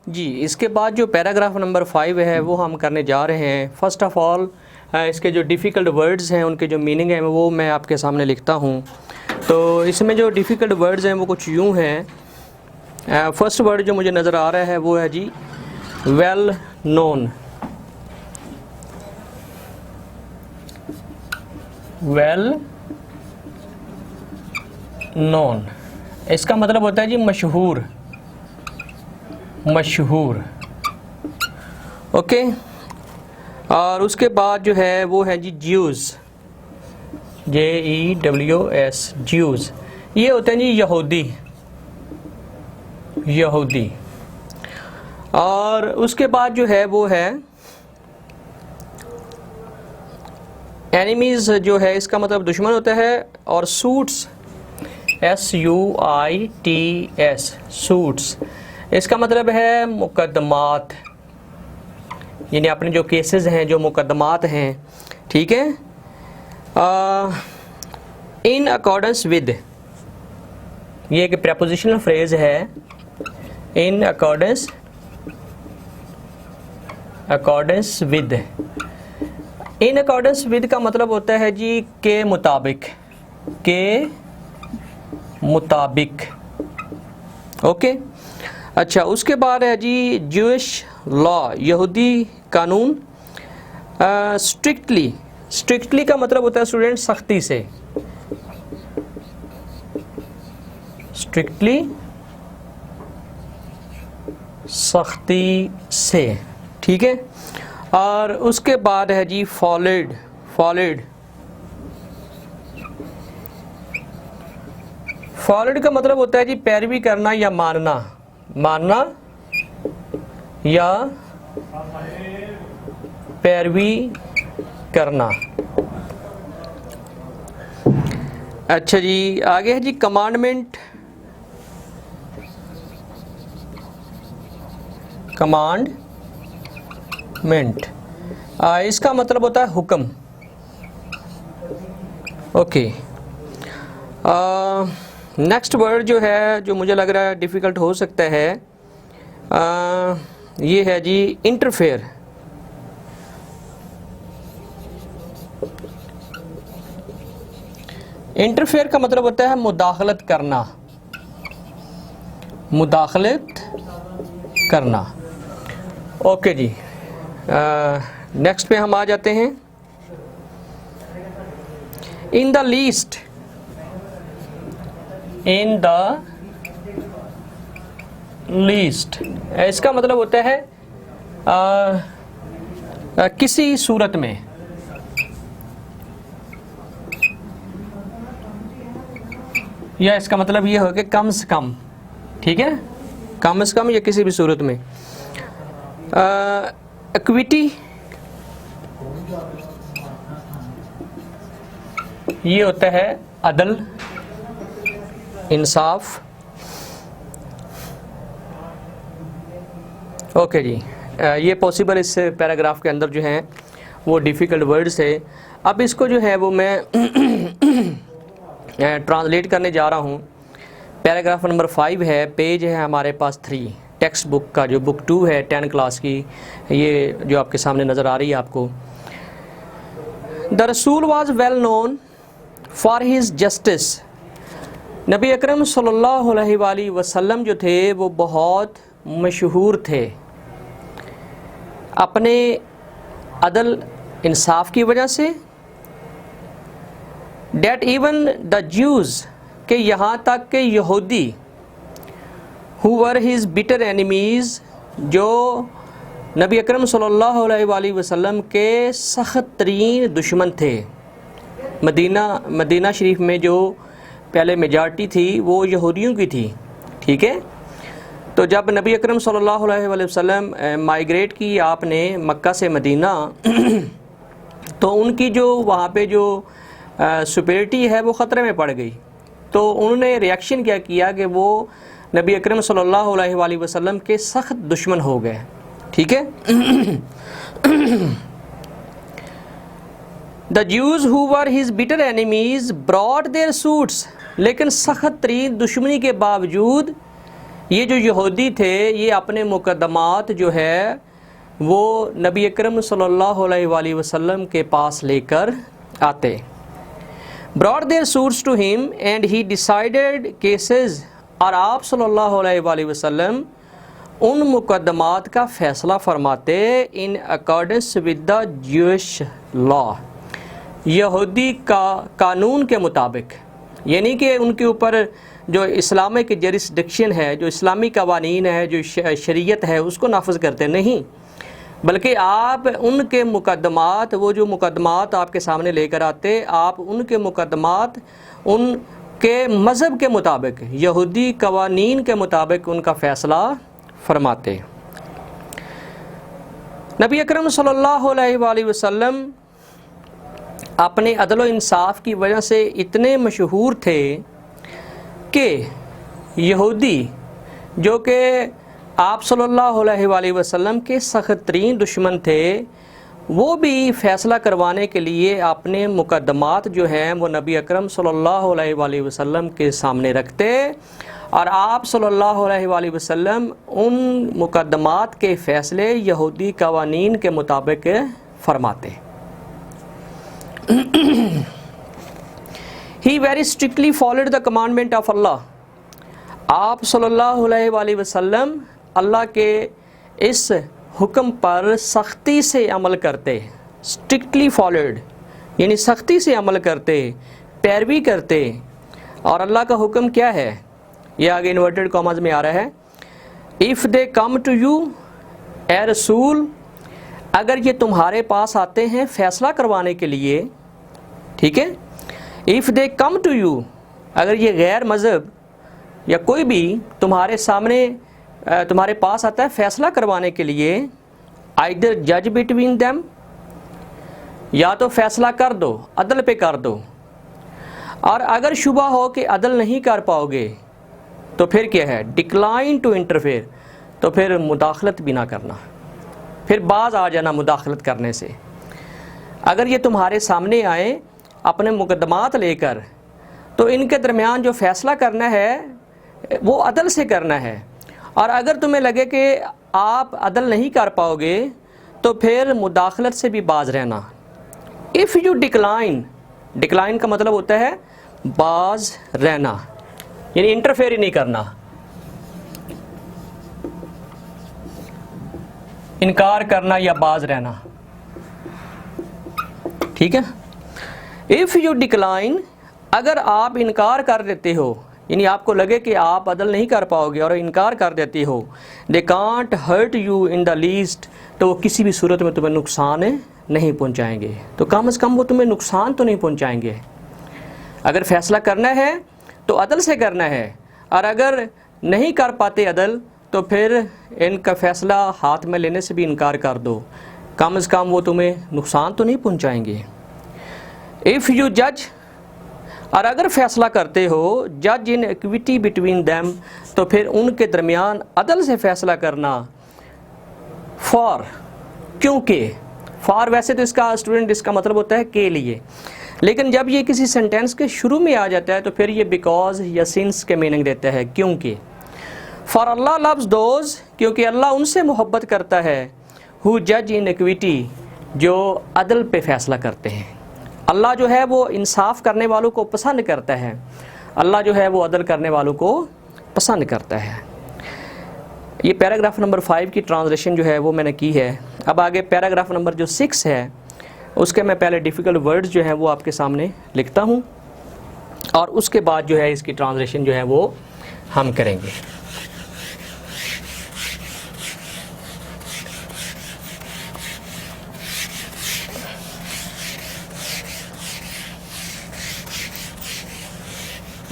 जी, इसके बाद जो पैराग्राफ नंबर 5 है वो हम करने जा रहे हैं। फ़र्स्ट ऑफ़ ऑल इसके जो डिफ़िकल्ट वर्ड्स हैं उनके जो मीनिंग है वो मैं आपके सामने लिखता हूँ। तो इसमें जो डिफ़िकल्ट वर्ड्स हैं वो कुछ यूँ हैं। फ़र्स्ट वर्ड जो मुझे नज़र आ रहा है वो है जी वेल नोन। वेल नोन इसका मतलब होता है जी मशहूर, मशहूर। ओके। और उसके बाद जो है वो है जी ज्यूज़, JEWS, ज्यूज़। ये होते हैं जी यहूदी, यहूदी। और उसके बाद जो है वो है एनिमीज़, जो है इसका मतलब दुश्मन होता है। और सूट्स, SUITS, सूट्स, इसका मतलब है मुकदमात, यानी अपने जो केसेस हैं, जो मुकदमात हैं, ठीक है। इन अकॉर्डेंस विद, ये एक प्रेपोजिशनल फ्रेज है। In accordance, accordance with. In accordance with का मतलब होता है जी के मुताबिक, के मुताबिक। ओके। अच्छा, उसके बाद है जी ज्यूइश लॉ, यहूदी कानून। स्ट्रिक्टली, स्ट्रिक्टली का मतलब होता है स्टूडेंट सख्ती से, स्ट्रिक्टली सख्ती से, ठीक है। और उसके बाद है जी फॉलोड, फॉलोड। फॉलोड का मतलब होता है जी पैरवी करना या मानना, मानना या पैरवी करना। अच्छा जी, आगे है जी कमांडमेंट, कमांडमेंट। इसका मतलब होता है हुक्म। ओके। नेक्स्ट वर्ड जो है, जो मुझे लग रहा है डिफ़िकल्ट हो सकता है, ये है जी इंटरफेयर। इंटरफेयर का मतलब होता है मुदाखलत करना, मुदाखलत करना। ओके जी। नेक्स्ट पे हम आ जाते हैं। इन the least, in the least, इसका मतलब होता है किसी सूरत में, या इसका मतलब ये हो कि कम से कम, ठीक है, कम से कम या किसी भी सूरत में। इक्विटी, ये होता है अदल, इंसाफ। ओके जी। ये पॉसिबल इस पैराग्राफ के अंदर जो हैं वो डिफ़िकल्ट वर्ड्स है। अब इसको जो है वो मैं ट्रांसलेट करने जा रहा हूँ। पैराग्राफ नंबर 5 है, पेज है हमारे पास 3 टेक्स्ट बुक का, जो बुक 2 है 10 क्लास की, ये जो आपके सामने नज़र आ रही है आपको। द रसूल was well known for his justice. नबी अकरम सल्लल्लाहु अलैहि वसल्लम जो थे वो बहुत मशहूर थे अपने अदल इंसाफ की वजह से। डेट इवन द ज्यूज़, के यहाँ तक के यहूदी, who were his bitter enemies, जो नबी अकरम सल्लल्लाहु अलैहि वसल्लम के सख्त तरीन दुश्मन थे। मदीना शरीफ में जो पहले मेजॉरिटी थी वो यहूदियों की थी, ठीक है। तो जब नबी अकरम सल्लल्लाहु अलैहि वसल्लम माइग्रेट की आपने मक्का से मदीना तो उनकी जो वहाँ पे जो सुपीरियरिटी है वो ख़तरे में पड़ गई। तो उन्होंने रिएक्शन क्या किया कि वो नबी अकरम सल्लल्लाहु अलैहि वसल्लम के सख्त दुश्मन हो गए, ठीक है। The Jews who were his bitter enemies brought their suits, लेकिन सख्त तरीन दुश्मनी के बावजूद ये जो यहूदी थे ये अपने मुकदमात जो है वो नबी अकरम सल्लल्लाहु अलैहि वसल्लम के पास लेकर आते। Brought their suits to him and he decided cases, और आप सल्लल्लाहु अलैहि वसल्लम उन मुकदमात का फ़ैसला फरमाते in accordance with the Jewish law, यहूदी का कानून के मुताबिक, यानी कि उनके ऊपर जो इस्लामिक जरिस्डिक्शन है, जो इस्लामी कवानीन है, जो शरीयत है, उसको नाफिज करते नहीं, बल्कि आप उनके मुकदमात, वो जो मुकदमात आपके सामने लेकर आते, आप उनके मुकदमात उनके मज़हब के मुताबिक, यहूदी कवानीन के मुताबिक उनका फ़ैसला फरमाते। नबी अकरम सल्लल्लाहु अलैहि वसल्लम अपने अदल व इंसाफ की वजह से इतने मशहूर थे कि यहूदी जो कि आप सल्लल्लाहु अलैहि वसल्लम के सख्त तरीन दुश्मन थे, वो भी फ़ैसला करवाने के लिए अपने मुकदमात जो हैं वो नबी अकरम सल्लल्लाहु अलैहि वसल्लम के सामने रखते, और आप सल्लल्लाहु अलैहि वसल्लम उन मुकदमात के फ़ैसले यहूदी कवानीन के मुताबिक फरमाते। He very strictly followed the commandment of Allah. आप सल्लल्लाहु अलैहि वसल्लम अल्लाह के इस हुक्म पर सख्ती से अमल करते, स्ट्रिक्टली फॉलोड यानी सख्ती से अमल करते, पैरवी करते। और अल्लाह का हुक्म क्या है, यह आगे इन्वर्टेड कॉमास में आ रहा है, if they come to you ए रसूल, अगर ये तुम्हारे पास आते हैं फ़ैसला करवाने के लिए, ठीक है, if they come to you, अगर ये गैर मज़हब या कोई भी तुम्हारे सामने तुम्हारे पास आता है फ़ैसला करवाने के लिए, आइदर जज बिटवीन देम, या तो फ़ैसला कर दो, अदल पे कर दो, और अगर शुबा हो कि अदल नहीं कर पाओगे तो फिर क्या है, डिक्लाइन टू इंटरफेयर, तो फिर मुदाखलत भी ना करना, फिर बाज़ आ जाना मुदाखलत करने से। अगर ये तुम्हारे सामने आए अपने मुकदमात लेकर, तो इनके दरमियान जो फ़ैसला करना है वो अदल से करना है, और अगर तुम्हें लगे कि आप अदल नहीं कर पाओगे तो फिर मुदाखलत से भी बाज रहना। इफ़ यू डिक्लाइन, डिक्लाइन का मतलब होता है बाज रहना, यानी इंटरफेयर ही नहीं करना, इनकार करना या बाज रहना, ठीक है। इफ़ यू डिक्लाइन, अगर आप इनकार कर देते हो, यानी आपको लगे कि आप अदल नहीं कर पाओगे और इनकार कर देते हो, they can't hurt you in the least, तो वो किसी भी सूरत में तुम्हें नुकसान नहीं पहुंचाएंगे, तो कम से कम वो तुम्हें नुकसान तो नहीं पहुंचाएंगे। अगर फ़ैसला करना है तो अदल से करना है, और अगर नहीं कर पाते अदल तो फिर इनका फ़ैसला हाथ में लेने से भी इनकार कर दो, कम से कम वो तुम्हें नुकसान तो नहीं पहुंचाएंगे। इफ़ यू जज, और अगर फ़ैसला करते हो, जज इन इक्विटी बिटवीन देम, तो फिर उनके दरमियान अदल से फ़ैसला करना। फॉर, क्योंकि, फॉर वैसे तो इसका स्टूडेंट इसका मतलब होता है के लिए, लेकिन जब ये किसी सेंटेंस के शुरू में आ जाता है तो फिर ये बिकॉज या सिंस के मीनिंग देता है, क्योंकि। फॉर अल्लाह लव्स दोज, क्योंकि अल्लाह उनसे मोहब्बत करता है, हु जज इन इक्विटी, जो अदल पे फ़ैसला करते हैं। अल्लाह जो है वो इंसाफ करने वालों को पसंद करता है, अल्लाह जो है वो अदल करने वालों को पसंद करता है। ये पैराग्राफ नंबर 5 की ट्रांसलेशन जो है वो मैंने की है। अब आगे पैराग्राफ नंबर जो 6 है उसके मैं पहले डिफ़िकल्ट वर्ड्स जो हैं वो आपके सामने लिखता हूँ, और उसके बाद जो है इसकी ट्रांसलेशन जो है वो हम करेंगे।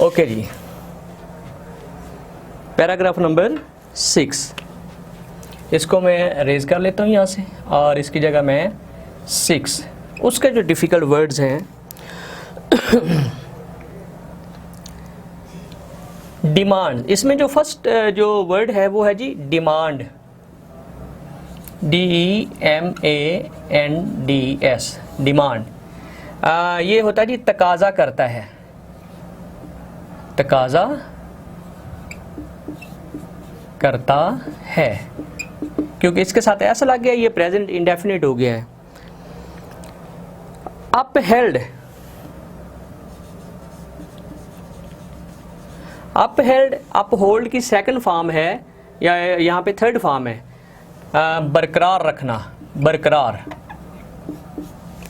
ओके जी, पैराग्राफ नंबर 6, इसको मैं रेज़ कर लेता हूँ यहाँ से, और इसकी जगह मैं 6 उसके जो डिफ़िकल्ट वर्ड्स हैं, डिमांड, इसमें जो फर्स्ट जो वर्ड है वो है जी डिमांड, DEMANDS, डिमांड। ये होता है जी तकाजा करता है, तकाजा करता है, क्योंकि इसके साथ ऐसा लग गया ये प्रेजेंट इंडेफिनिट हो गया है। अपहेल्ड, अपहेल्ड अपहोल्ड की सेकंड फॉर्म है या यहाँ पे थर्ड फॉर्म है, बरकरार रखना, बरकरार,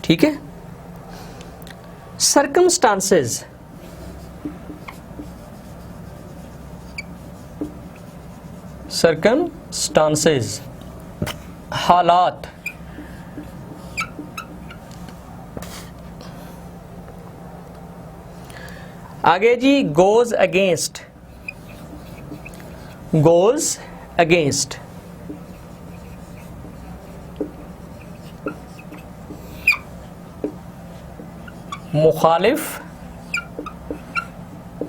ठीक है। सर्कमस्टांसेस, सर्कमस्टांसेस हालात, आगे जी गोज अगेंस्ट, गोज अगेंस्ट, मुखालिफ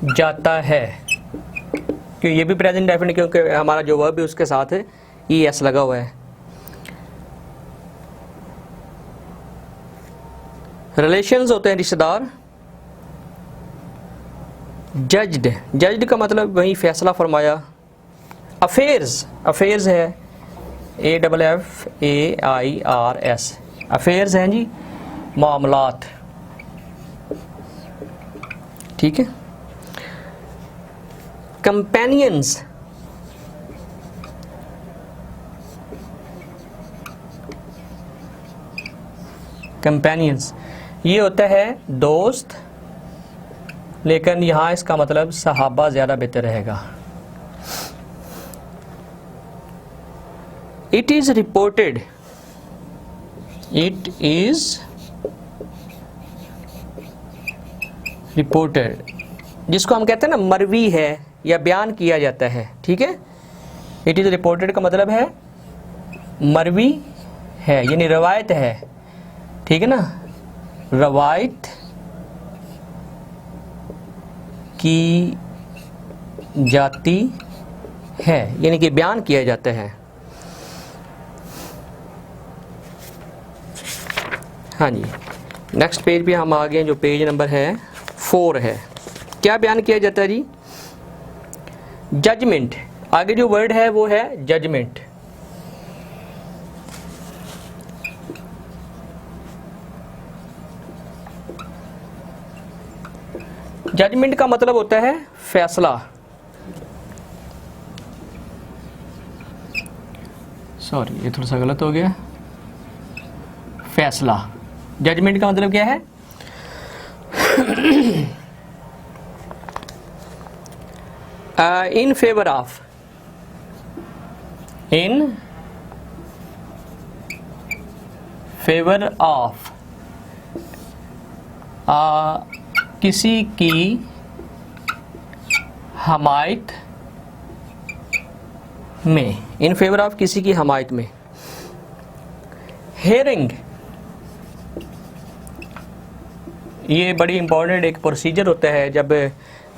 जाता है, क्योंकि ये भी प्रेजेंट डेफिनेट, क्योंकि हमारा जो वर्ब भी उसके साथ है ई एस लगा हुआ है। रिलेशंस होते हैं रिश्तेदार। जज्ड, जज्ड का मतलब वही फैसला फरमाया। अफेयर्स, अफेयर्स है AFFAIRS, अफेयर्स हैं जी मामलात, ठीक है। कंपेनियंस, कंपेनियंस ये होता है दोस्त, लेकिन यहाँ इसका मतलब सहाबा ज़्यादा बेहतर रहेगा। It is reported, it is reported, जिसको हम कहते हैं ना मरवी है या बयान किया जाता है, ठीक है। इट इज़ रिपोर्टेड का मतलब है मरवी है, यानी रवायत है, ठीक है ना, रवायत की जाती है, यानी कि बयान किया जाता है। हाँ जी, नेक्स्ट पेज पे हम आ गए, जो पेज नंबर है 4 है। क्या बयान किया जाता है जी? जजमेंट, आगे जो वर्ड है वो है जजमेंट। जजमेंट का मतलब होता है फैसला, सॉरी ये थोड़ा सा गलत हो गया, फैसला। जजमेंट का मतलब क्या है? In favour of, in favour of, किसी की हमायत में, इन फेवर ऑफ किसी की हमायत में। हेयरिंग, ये बड़ी इंपॉर्टेंट एक प्रोसीजर होता है, जब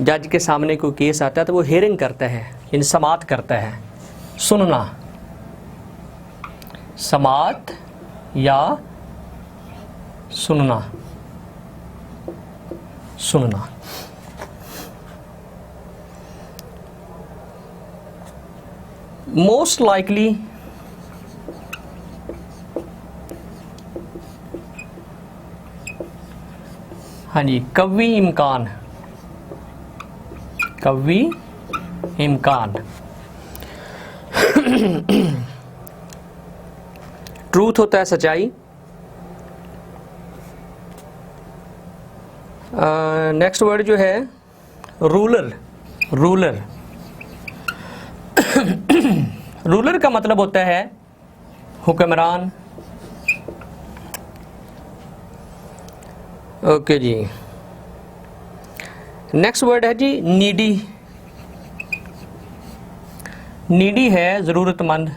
जज के सामने कोई केस आता है तो वो हेयरिंग करता है, यानी समाअत करता है, सुनना, समाअत या सुनना, सुनना। मोस्ट लाइकली, हाँ जी, कवी इम्कान, कवी इम्कान। ट्रूथ होता है सच्चाई। नेक्स्ट वर्ड जो है रूलर, रूलर। रूलर का मतलब होता है हुक्मरान। ओके जी, नेक्स्ट वर्ड है जी नीडी। नीडी है ज़रूरतमंद।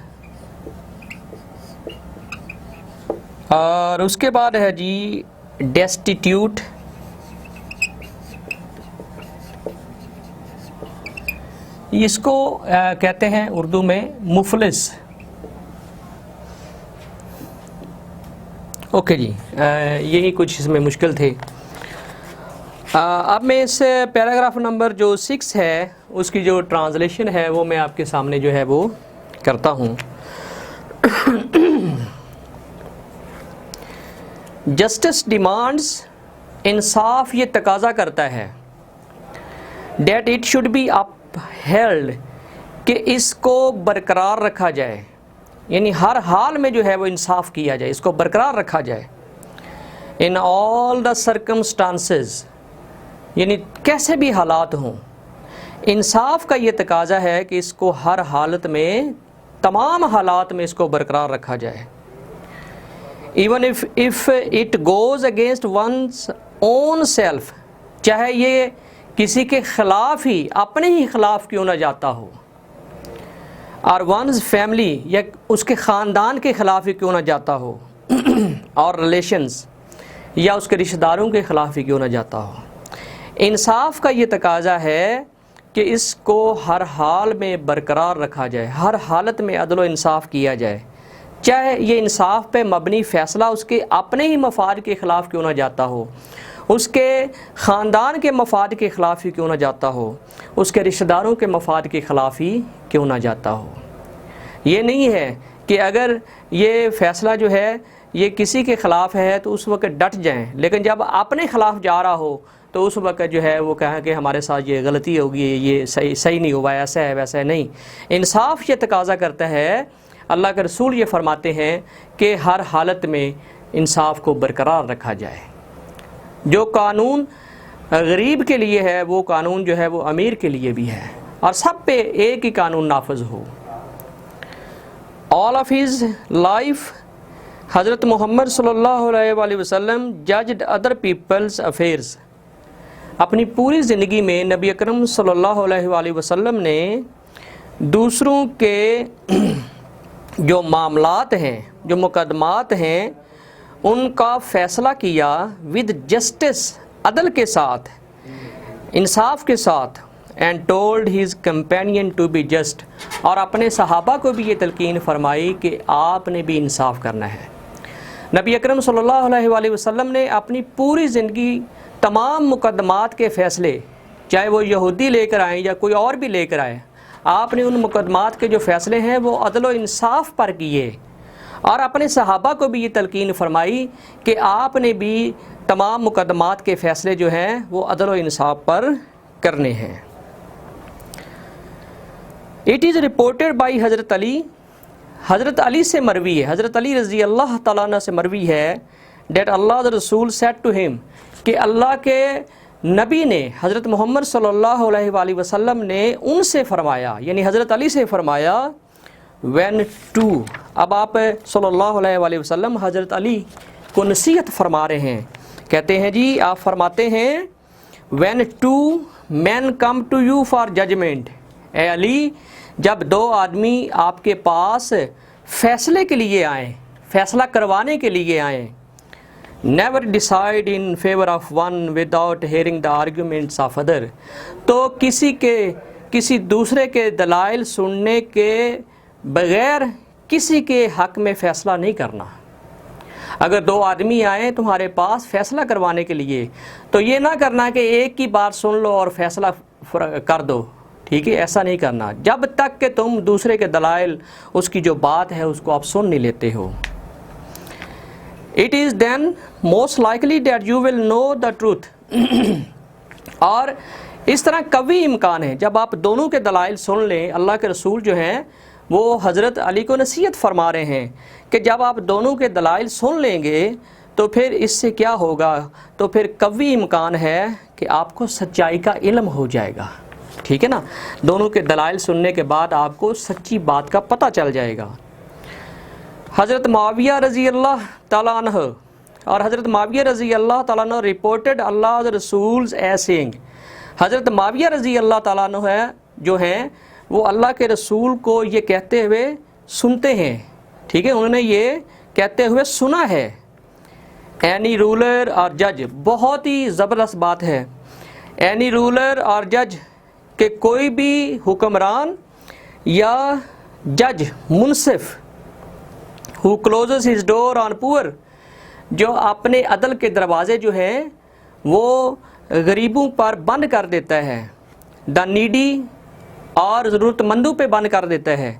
और उसके बाद है जी डेस्टिट्यूट। इसको कहते हैं उर्दू में मुफलिस। ओके जी, यही कुछ इसमें मुश्किल थे। अब मैं इस पैराग्राफ नंबर जो 6 है उसकी जो ट्रांसलेशन है वो मैं आपके सामने जो है वो करता हूँ। जस्टिस डिमांड्स, इंसाफ ये तकाजा करता है, that it should be upheld, कि इसको बरकरार रखा जाए, यानी हर हाल में जो है वो इंसाफ किया जाए, इसको बरकरार रखा जाए। इन ऑल द सर्कमस्टांसेस, यानी कैसे भी हालात हों, इंसाफ का ये तकाजा है कि इसको हर हालत में, तमाम हालात में इसको बरकरार रखा जाए। Even if it goes against one's own self, चाहे ये किसी के ख़िलाफ़ ही, अपने ही ख़िलाफ़ क्यों ना जाता हो, और वंस फैमिली, या उसके ख़ानदान के ख़िलाफ़ ही क्यों ना जाता हो, और रिलेशंस, या उसके रिश्तेदारों के ख़िलाफ़ ही क्यों ना जाता हो। इंसाफ का ये तकाजा है कि इसको हर हाल में बरकरार रखा जाए, हर हालत में अदल व इंसाफ किया जाए, चाहे ये इंसाफ पे मबनी फ़ैसला उसके अपने ही मफाद के ख़िलाफ़ क्यों ना जाता हो, उसके ख़ानदान के मफाद के ख़िलाफ़ ही क्यों ना जाता हो, उसके रिश्तेदारों के मफाद के ख़िलाफ़ ही क्यों ना जाता हो। ये नहीं है कि अगर ये फ़ैसला जो है ये किसी के ख़िलाफ़ है तो उस वक्त डट जाएं, लेकिन जब अपने ख़िलाफ़ जा रहा हो तो उस वक्त जो है वो कहें कि हमारे साथ ये गलती होगी, ये सही नहीं हुआ, ऐसा है वैसा है। नहीं, इंसाफ ये तकाजा करता है, अल्लाह के रसूल ये फरमाते हैं कि हर हालत में इंसाफ को बरकरार रखा जाए। जो कानून गरीब के लिए है वो कानून जो है वो अमीर के लिए भी है, और सब पे एक ही कानून नाफिज हो। ऑल ऑफ हिज लाइफ हज़रत मोहम्मद सल्लल्लाहु अलैहि वसल्लम जज्ड अदर पीपल्स अफेयर्स, अपनी पूरी ज़िंदगी में नबी अकरम सल्लल्लाहु अलैहि वसल्लम ने दूसरों के जो मामलात हैं, जो मुकदमात हैं, उनका फ़ैसला किया विद जस्टिस, अदल के साथ, इंसाफ के साथ, and told his companion to be just, और अपने सहाबा को भी ये तलकीन फरमाई कि आपने भी इंसाफ करना है। नबी अकरम सल्लल्लाहु अलैहि वसल्लम ने अपनी पूरी ज़िंदगी तमाम मुकदमात के फ़ैसले, चाहे वो यहूदी लेकर आए या कोई और भी लेकर आए, आपने उन मुकदमात के जो फ़ैसले हैं वो अदल व इंसाफ पर किए, और अपने सहाबा को भी ये तलकीन फरमाई कि आपने भी तमाम मुकदमात के फ़ैसले जो हैं वो अदल व इंसाफ पर करने हैं। इट इज़ रिपोर्टेड बाई हज़रत अली, हज़रत अली से मरवी है, हज़रत अली रज़ी अल्लाह तआला अन्हु से मरवी है, डेट अल्लाह द रसूल सेड टू हिम, कि अल्लाह के नबी ने, हज़रत मोहम्मद सल्लल्लाहु अलैहि वसल्लम ने उनसे फरमाया, यानी हज़रत अली से फरमाया, व्हेन टू, अब आप सल्लल्लाहु अलैहि वसल्लम हज़रत अली को नसीहत फरमा रहे हैं, कहते हैं जी, आप फरमाते हैं, when two man come to you for judgement, ए अली, जब दो आदमी आपके पास फ़ैसले के लिए आए, फ़ैसला करवाने के लिए आए, never decide in favour of one without hearing the arguments of other, तो किसी दूसरे के दलाइल सुनने के बग़ैर किसी के हक़ में फ़ैसला नहीं करना। अगर दो आदमी आए तुम्हारे पास फ़ैसला करवाने के लिए, तो ये ना करना कि एक ही बात सुन लो और फ़ैसला कर दो, ठीक है, ऐसा नहीं करना, जब तक कि तुम दूसरे के दलाइल, उसकी जो बात है उसको आप सुन नहीं लेते हो। It is then most likely that you will know the truth, और इस तरह कभी इम्कान है जब आप दोनों के दलाइल सुन लें। अल्लाह के रसूल जो हैं वो हज़रत अली को नसीहत फरमा रहे हैं कि जब आप दोनों के दलाइल सुन लेंगे तो फिर इससे क्या होगा, तो फिर कभी इम्कान है कि आपको सच्चाई का इल्म हो जाएगा, ठीक है ना, दोनों के दलाइल सुनने के बाद आपको सच्ची बात का पता चल जाएगा। हज़रत मुआविया रज़ी अल्लाह ताला अन्हु, और हज़रत मुआविया रज़ी अल्लाह ताला अन्हु रिपोर्टेड अल्लाह रसूल्स एज सेइंग, हज़रत मुआविया रज़ी अल्लाह ताला अन्हु है जो हैं वो अल्लाह के रसूल को ये कहते हुए सुनते हैं, ठीक है, उन्होंने ये कहते हुए सुना है। एनी रूलर और जज, बहुत ही ज़बरदस्त बात है, एनी रूलर और जज कि कोई भी हुक्मरान या जज मुनसिफ, who closes his door on poor, जो अपने अदल के दरवाज़े जो हैं वो गरीबों पर बंद कर देता है, द नीडी और ज़रूरतमंदों पे बंद कर देता है,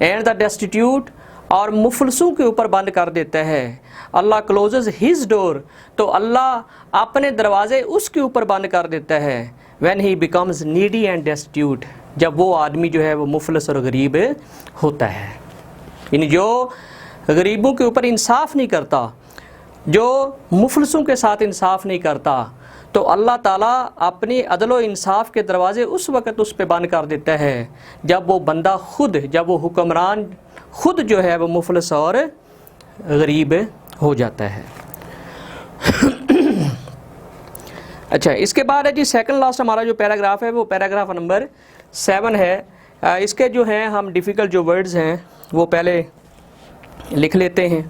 एंड द डेस्टिट्यूट और मुफलसों के ऊपर बंद कर देता है। अल्लाह क्लोजेज हिज डोर, तो अल्लाह अपने दरवाज़े उसके ऊपर बंद कर देता है। When he becomes needy and destitute, जब वो आदमी जो है वो मुफलस और गरीब होता है। यानी जो गरीबों के ऊपर इंसाफ नहीं करता, जो मुफलसों के साथ इंसाफ नहीं करता, तो अल्लाह ताला अपनी अदल व इंसाफ के दरवाज़े उस वक़्त उस पर बंद कर देता है जब वो बंदा खुद, जब वो हुक्मरान खुद जो है वो मुफलस और गरीब हो जाता है। अच्छा, इसके बाद है जी सेकंड लास्ट हमारा जो पैराग्राफ है वो पैराग्राफ नंबर 7 है। इसके जो हैं हम डिफ़िकल्ट जो वर्ड्स हैं वो पहले लिख लेते हैं।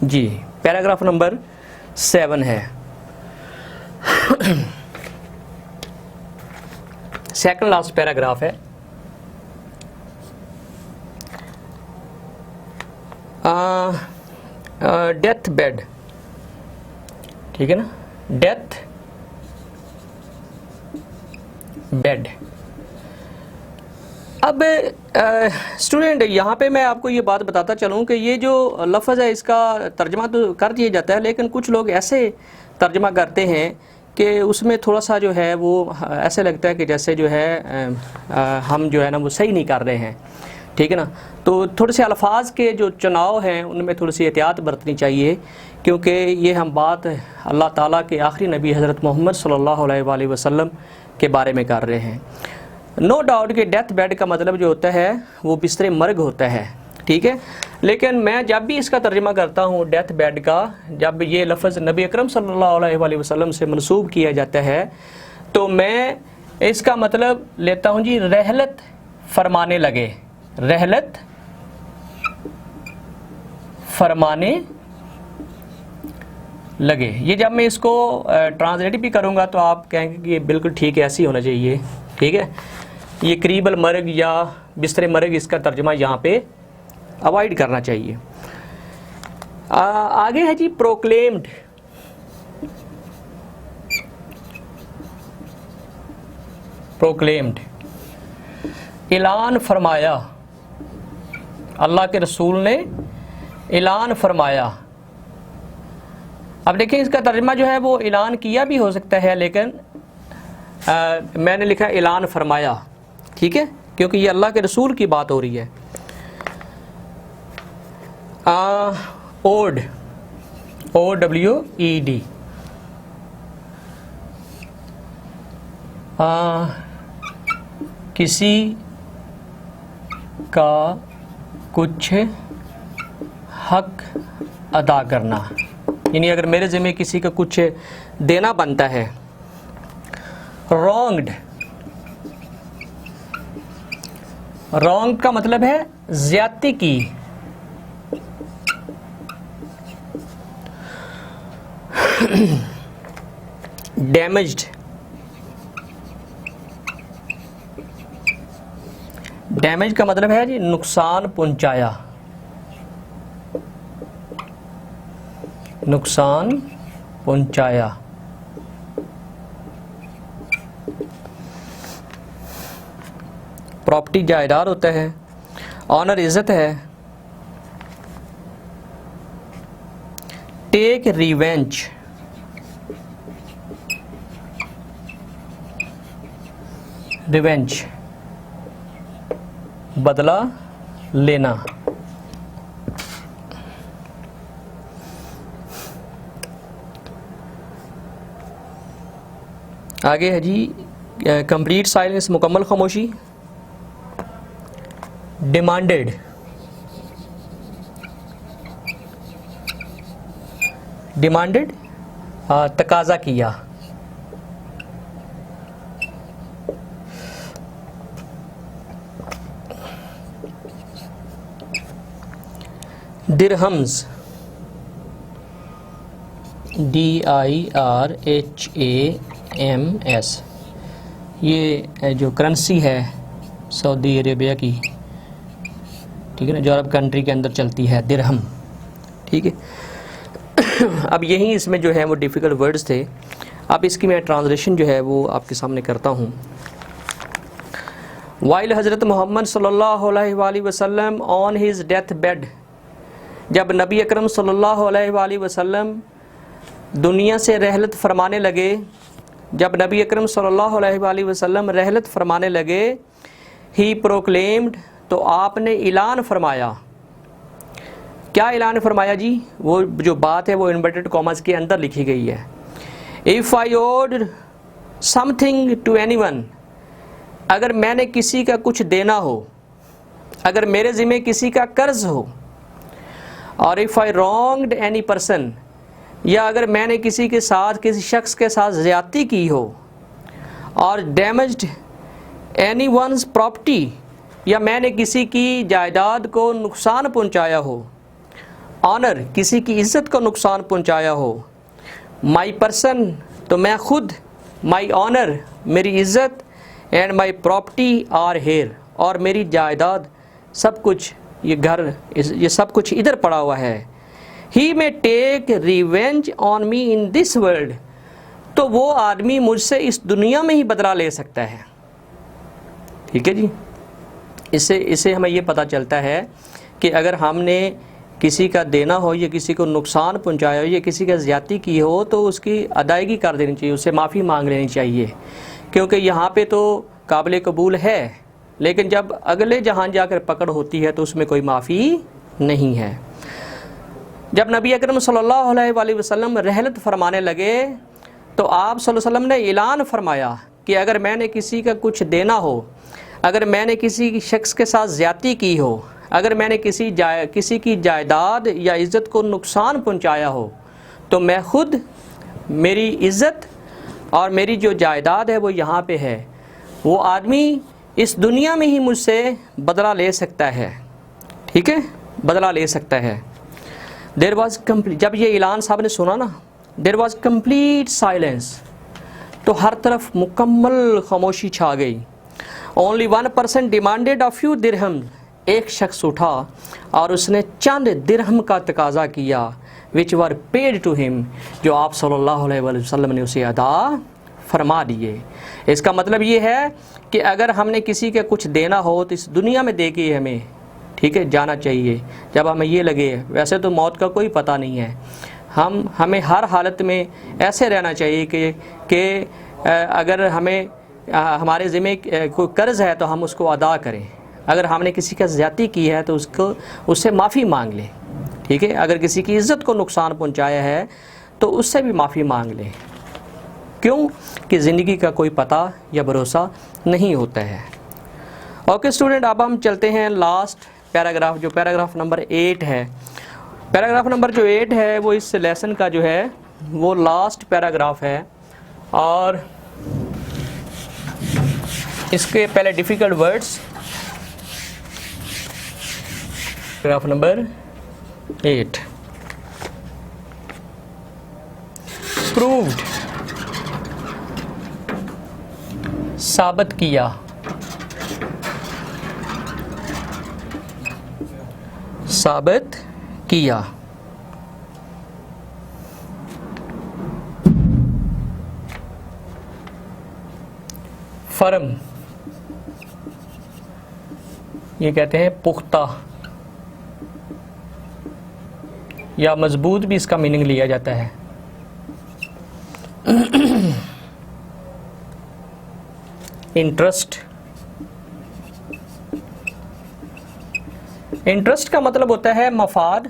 जी, पैराग्राफ नंबर 7 है। सेकंड लास्ट पैराग्राफ है। डेथ बेड, ठीक है ना, डेथ बेड। अब स्टूडेंट, यहाँ पे मैं आपको ये बात बताता चलूँ कि ये जो लफ्ज़ है इसका तर्जमा तो कर दिया जाता है, लेकिन कुछ लोग ऐसे तर्जमा करते हैं कि उसमें थोड़ा सा जो है वो ऐसे लगता है कि जैसे जो है हम जो है ना वो सही नहीं कर रहे हैं, ठीक है ना। तो थोड़े से अल्फाज के जो चुनाव हैं उनमें थोड़ी सी एहतियात बरतनी चाहिए, क्योंकि ये हम बात अल्लाह ताला के आखिरी नबी हज़रत मोहम्मद सल्लल्लाहु अलैहि वसल्लम के बारे में कर रहे हैं। नो डाउट कि डेथ बेड का मतलब जो होता है वो बिस्तर मर्ग होता है, ठीक है। लेकिन मैं जब भी इसका तर्जुमा करता हूँ डेथ बेड का, जब ये लफ्ज़ नबी अकरम सल्लल्लाहु अलैहि वसल्लम से मनसूब किया जाता है, तो मैं इसका मतलब लेता हूँ जी रहलत फरमाने लगे, रहलत फरमाने लगे। ये जब मैं इसको ट्रांसलेट भी करूँगा तो आप कहेंगे कि ये बिल्कुल ठीक है, ऐसे ही होना चाहिए, ठीक है। ये करीब अल मर्ग या बिस्तर मर्ग, इसका तर्जुमा यहाँ पे अवॉइड करना चाहिए। आगे है जी प्रोक्लेम्ड। प्रोक्लेम्ड, ऐलान फरमाया, अल्लाह के रसूल ने ऐलान फरमाया। अब देखिए इसका तर्जुमा जो है वो ऐलान किया भी हो सकता है, लेकिन मैंने लिखा ऐलान फरमाया, ठीक है, क्योंकि ये अल्लाह के रसूल की बात हो रही है। ओड, OWED, किसी का कुछ हक अदा करना, यानी अगर मेरे ज़िम्मे किसी का कुछ देना बनता है। रॉन्ग्ड, रॉन्ग का मतलब है ज्यादती की। डैमेज्ड, डैमेज का मतलब है जी नुकसान पहुंचाया, नुकसान पहुंचाया। प्रॉपर्टी जायदाद होता है। ऑनर इज्जत है। टेक रिवेंज, रिवेंज बदला लेना। आगे है जी कंप्लीट साइलेंस, मुकम्मल खामोशी। डिमांडेड, डिमांडेड तकाजा किया। दिरहम्स, DIRHAMS, ये जो करेंसी है सऊदी अरेबिया की, ठीक है ना, जो अरब कंट्री के अंदर चलती है, दिरहम, ठीक है। अब यही इसमें जो है वो डिफ़िकल्ट वर्ड्स थे। अब इसकी मैं ट्रांसलेशन जो है वो आपके सामने करता हूँ। वाइल हज़रत मोहम्मद सल्लल्लाहु अलैहि वसल्लम ऑन हिज डेथ बेड, जब नबी अकरम सल्लल्लाहु अलैहि वसल्लम दुनिया से रहलत फरमाने लगे, जब नबी अकरम सल्लल्लाहु अलैहि वसल्लम रहलत फरमाने लगे, ही प्रोक्लेम्ड, तो आपने ऐलान फरमाया। क्या ऐलान फरमाया जी? वो जो बात है वो इन्वर्टेड कॉमास के अंदर लिखी गई है। If I owed something to anyone, अगर मैंने किसी का कुछ देना हो, अगर मेरे ज़िम्मे किसी का कर्ज हो, और if I wronged any person, या अगर मैंने किसी के साथ, किसी शख्स के साथ ज़्यादती की हो, और डैमेज्ड एनी वंस प्रॉपर्टी, या मैंने किसी की जायदाद को नुकसान पहुंचाया हो, ऑनर, किसी की इज़्ज़त को नुकसान पहुंचाया हो, माई पर्सन, तो मैं खुद, माई ऑनर, मेरी इज़्ज़त, and my property are here, और मेरी जायदाद, सब कुछ, ये घर, ये सब कुछ इधर पड़ा हुआ है। He may take revenge on me in this world, तो वो आदमी मुझसे इस दुनिया में ही बदला ले सकता है। ठीक है जी। इससे हमें ये पता चलता है कि अगर हमने किसी का देना हो, या किसी को नुकसान पहुंचाया हो, या किसी का ज़्यादती की हो, तो उसकी अदायगी कर देनी चाहिए, उससे माफ़ी मांग लेनी चाहिए, क्योंकि यहाँ पे तो काबिल कबूल है, लेकिन जब अगले जहां जाकर पकड़ होती है तो उसमें कोई माफ़ी नहीं है। जब नबी अकरम सल्लल्लाहु अलैहि वसल्लम रहलत फरमाने लगे, तो आप सल्लल्लाहु अलैहि वसल्लम ने ऐलान फरमाया कि अगर मैंने किसी का कुछ देना हो, अगर मैंने किसी शख्स के साथ ज़्यादती की हो, अगर मैंने किसी की जायदाद या इज़्ज़त को नुकसान पहुंचाया हो, तो मैं खुद, मेरी इज़्ज़त और मेरी जो जायदाद है वो यहाँ पे है, वो आदमी इस दुनिया में ही मुझसे बदला ले सकता है। ठीक है, बदला ले सकता है। देयर वाज कंप्लीट, जब ये ऐलान साहब ने सुना ना, देयर वाज कंप्लीट साइलेंस, तो हर तरफ मुकम्मल खामोशी छा गई। ओनली 1% डिमांडेड अ फ्यू दिरहम, एक शख्स उठा और उसने चंद दिरहम का तकाजा किया, विच वर पेड टू हिम, जो आप सल्लल्लाहु अलैहि वसल्लम ने उसे अदा फरमा दिए। इसका मतलब ये है कि अगर हमने किसी के कुछ देना हो तो इस दुनिया में दे के हमें, ठीक है, जाना चाहिए। जब हमें ये लगे, वैसे तो मौत का कोई पता नहीं है, हमें हर हालत में ऐसे रहना चाहिए कि अगर हमें हमारे ज़िम्मे कोई कर्ज़ है तो हम उसको अदा करें। अगर हमने किसी का ज़्यादती की है तो उससे माफ़ी मांग लें। ठीक है, अगर किसी की इज़्ज़त को नुकसान पहुंचाया है तो उससे भी माफ़ी मांग लें। क्यों? कि ज़िंदगी का कोई पता या भरोसा नहीं होता है। ओके स्टूडेंट, अब हम चलते हैं लास्ट पैराग्राफ, जो पैराग्राफ नंबर 8 है। पैराग्राफ नंबर जो 8 है वो इस लेसन का जो है वो लास्ट पैराग्राफ है, और इसके पहले difficult words, paragraph number 8, proved, साबित किया, साबित किया। फर्म, ये कहते हैं पुख्ता या मजबूत भी इसका मीनिंग लिया जाता है। इंटरेस्ट, इंटरेस्ट का मतलब होता है मफाद।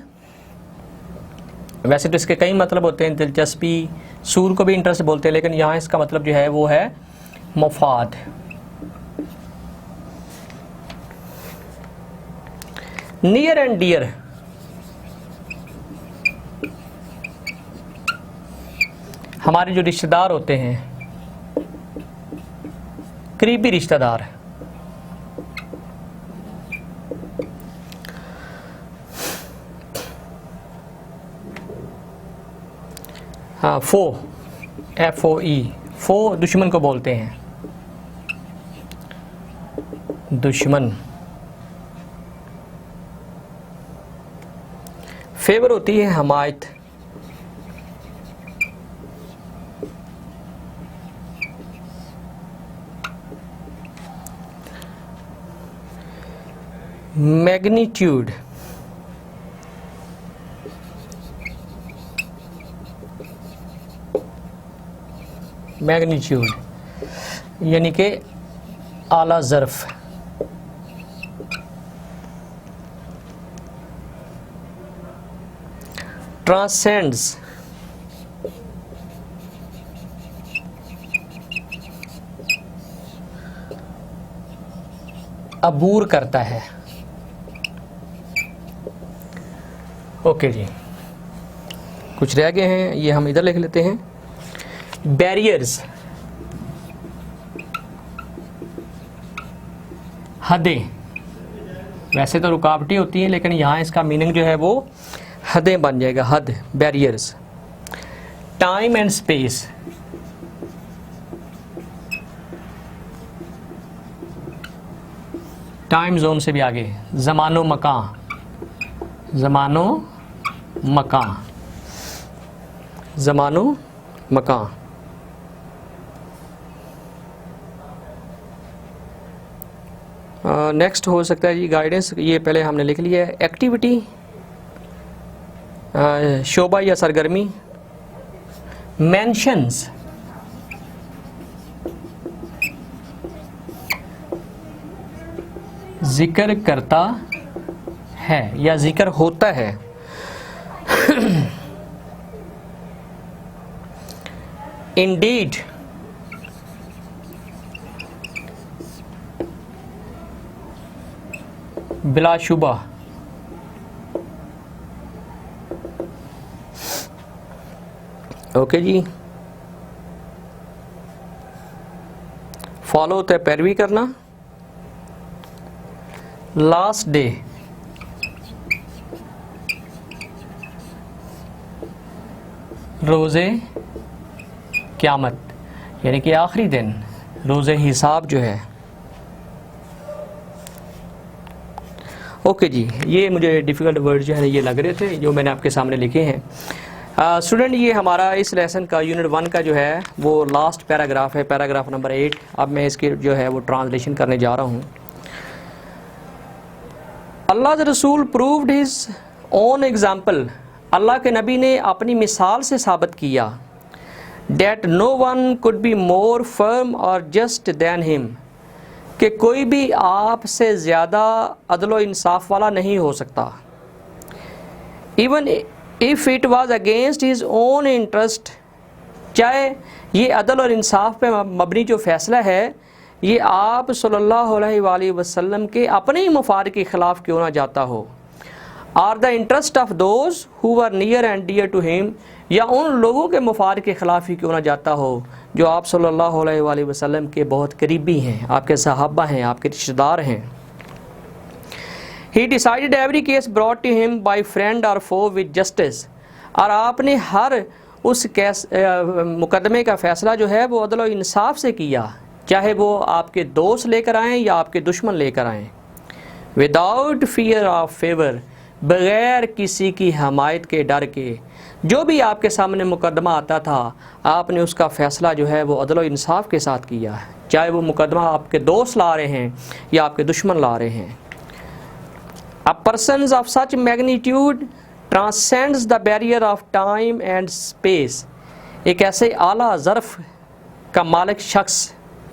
वैसे तो इसके कई मतलब होते हैं, दिलचस्पी, सूद को भी इंटरेस्ट बोलते हैं, लेकिन यहाँ इसका मतलब जो है वो है मफाद। नियर एंड डियर, हमारे जो रिश्तेदार होते हैं, करीबी रिश्तेदार। हाँ, फो, FOE, फो दुश्मन को बोलते हैं, दुश्मन। फेवर होती है हमायत, मैग्नीट्यूड, मैग्नीट्यूड यानी कि आला ज़र्फ़। ट्रांसेंड्स, अबूर करता है। ओके जी, कुछ रह गए हैं, ये हम इधर लिख लेते हैं। बैरियर्स, हदें, वैसे तो रुकावटें होती हैं लेकिन यहाँ इसका मीनिंग जो है वो हदें बन जाएगा, हद, barriers. Time and space, time zone से भी आगे, ज़मानो मकान, ज़मानो मकान, ज़मानो मकान। नेक्स्ट हो सकता है जी गाइडेंस, ये पहले हमने लिख लिया है। एक्टिविटी, शोबा या सरगर्मी। मेंशंस, जिक्र करता है या जिक्र होता है। इंडीड, बिलाशुबा। ओके जी, फॉलो होता है पैरवी करना। लास्ट डे, रोज़े क़यामत यानी कि आखिरी दिन, रोज़े हिसाब जो है। ओके जी, ये मुझे डिफ़िकल्ट वर्ड जो है ये लग रहे थे जो मैंने आपके सामने लिखे हैं। स्टूडेंट, ये हमारा इस लेसन का यूनिट 1 का जो है वो लास्ट पैराग्राफ है, पैराग्राफ नंबर 8। अब मैं इसकी जो है वो ट्रांसलेशन करने जा रहा हूँ। अल्लाह रसूल proved his own example, Allah के नबी ने अपनी मिसाल से साबित किया। That no one could be more firm or just than him, कि कोई भी आपसे ज़्यादा अदल इंसाफ वाला नहीं हो सकता। Even if it was against his own interest, चाहे ये अदल और इंसाफ पे मबनी जो फ़ैसला है ये आप सल्लल्लाहु अलैहि वसल्लम के अपने ही मफाद के ख़िलाफ़ क्यों ना जाता हो। Are the interest of those who were near and dear to him, या उन लोगों के मफाद के ख़िलाफ़ ही क्यों ना जाता हो जो आप सल्लल्लाहु अलैहि वसल्लम के बहुत करीबी हैं, आपके सहाबा हैं, आपके रिश्तेदार हैं। He decided every case brought to him by friend or foe with justice, और आपने हर उस केस मुकदमे का फ़ैसला जो है वो अदल और इंसाफ से किया, चाहे वो आपके दोस्त लेकर आएँ या आपके दुश्मन लेकर आएँ। विदाउट फियर ऑफ फेवर, बग़ैर किसी की हमायत के डर के, जो भी आपके सामने मुकदमा आता था आपने उसका फ़ैसला जो है वो अदल और इंसाफ के साथ किया है, चाहे वो मुकदमा आपके दोस्त ला रहे हैं या आपके दुश्मन ला रहे हैं। A person of such magnitude transcends the barrier of time and space, एक ऐसे आला ज़र्फ़ का मालिक शख्स,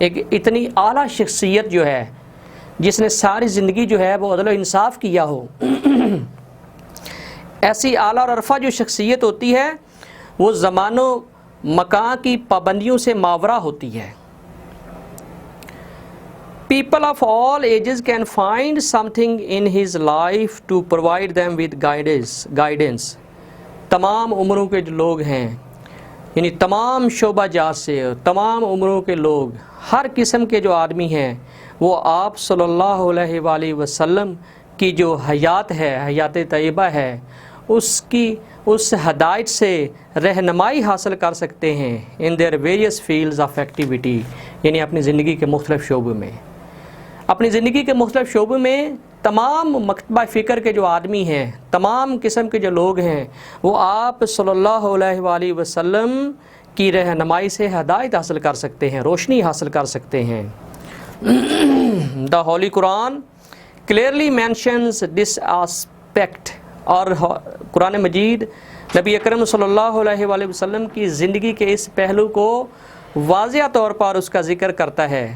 एक इतनी आला शख्सियत जो है जिसने सारी ज़िंदगी जो है वो अदल और इंसाफ किया हो। ऐसी आला और अरफा जो शख्सियत होती है वो ज़मानो मकान की पाबंदियों से मावरा होती है। People of all ages can find something in his life to provide them with guidance। तमाम उम्रों के जो लोग हैं, यानी तमाम शोबा जात से तमाम उम्रों के लोग, हर किस्म के जो आदमी हैं वो आप सल्लल्लाहु अलैहि वसल्लम की जो हयात है, हयात तय्यबा है, उसकी उस हदायत से रहनुमाई हासिल कर सकते हैं in their various fields of activity, यानी अपनी ज़िंदगी के मुख्तलिफ़ शोबों में। अपनी ज़िंदगी के मुख्तलिफ़ शोबों में तमाम मकतबा फ़िक्र के जो आदमी हैं, तमाम किस्म के जो लोग हैं, वो आप सल्लल्लाहु अलैहि वसल्लम की रहनुमाई से हदायत हासिल कर सकते हैं, रोशनी हासिल कर सकते हैं। The Holi Quran clearly mentions this aspect, और कुरान मजीद नबी अकरम सल्लल्लाहु अलैहि वसल्लम की ज़िंदगी के इस पहलू को वाज़िया तौर पर उसका ज़िक्र करता है।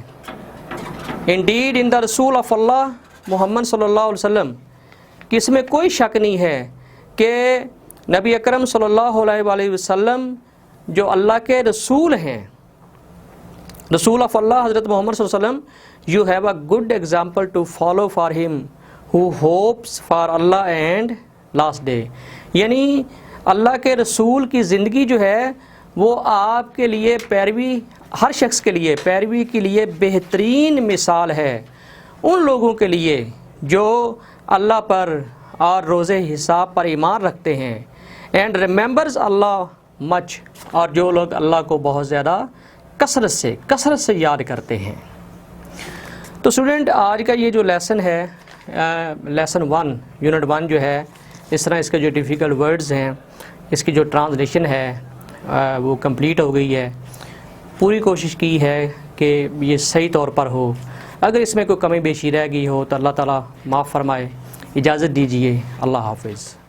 इंडीड इन द रसूल ऑफ अल्लाह मोहम्मद सल्लल्लाहु अलैहि वसल्लम, कि इसमें कोई शक नहीं है कि नबी अकरम सल्लल्लाहु अलैहि वसल्लम जो अल्लाह के रसूल हैं, रसूल ऑफ अल्लाह हज़रत मोहम्मद सल्लल्लाहु अलैहि वसल्लम, you have a good example to follow for him who hopes for Allah and last day. यानी अल्लाह के रसूल की ज़िंदगी जो है वो आपके लिए पैरवी, हर शख्स के लिए पैरवी के लिए बेहतरीन मिसाल है, उन लोगों के लिए जो अल्लाह पर और रोज़े हिसाब पर ईमान रखते हैं, एंड रिमेंबर्स अल्लाह मच, और जो लोग अल्लाह को बहुत ज़्यादा कसरत से याद करते हैं। तो स्टूडेंट, आज का ये जो लेसन है, लेसन 1 यूनिट 1 जो है, इस तरह इसके जो डिफ़िकल्ट वर्ड्स हैं, इसकी जो ट्रांसलेशन है वो कंप्लीट हो गई है। पूरी कोशिश की है कि ये सही तौर पर हो। अगर इसमें कोई कमी बेशी रह गई हो तो अल्लाह ताला माफ़ फरमाए। इजाज़त दीजिए। अल्लाह हाफ़िज़।